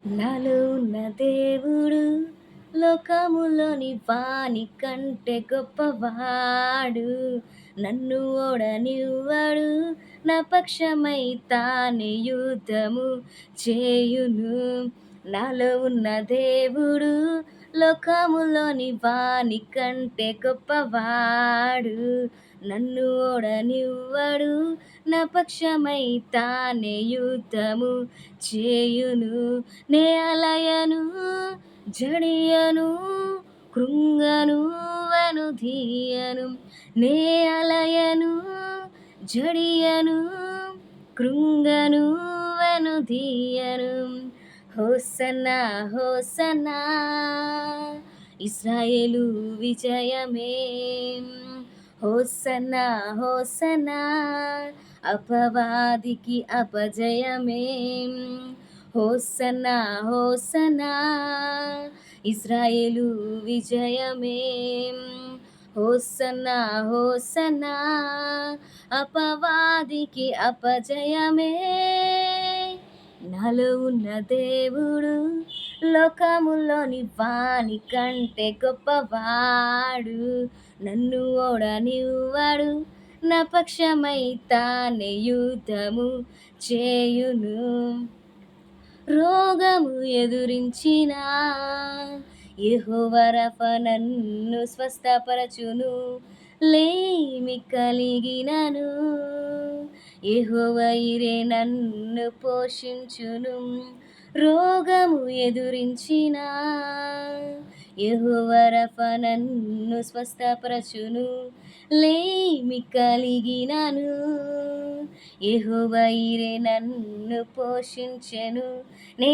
నాలో ఉన్న దేవుడు లోకములోని వాని కంటే గొప్పవాడు. నన్ను ఓడనివ్వడు, నా పక్షమై తానే యుద్ధము చేయును. నాలో ఉన్న దేవుడు లోకములోని వాని కంటే గొప్పవాడు. నన్ను ఓడనివ్వడు, నా పక్షమై తానే యుద్ధము చేయును. నే అలయను, జడియను, కృంగను, వెనుదీయను. నే అలయను, జడియను, కృంగను, వెనుదీయను. హోసన్నా హోసన్నా, ఇశ్రాయేలు విజయమే. హోసన్నా హోసన్నా, అపవాదికి అపజయమే. హోసన్నా హోసన్నా, ఇశ్రాయేలు విజయమే. హోసన్నా హోసన్నా, అపవాదికి అపజయమే. నాలో ఉన్న దేవుడు లోకములోని వాని కంటే గొప్పవాడు. నన్ను ఓడనివ్వడు, నా పక్షమై తానే యుద్ధము చేయును. రోగము ఎదురించిన యెహోవా రఫా నన్ను స్వస్థపరచును. లేమి కలిగినను యెహోవా ఇరే నన్ను పోషించును. రోగము ఎదురించిన యెహోవా రఫా నన్ను స్వస్థపరచును. లేమి కలిగినను యెహోవా ఇరే నన్ను పోషించెను. నే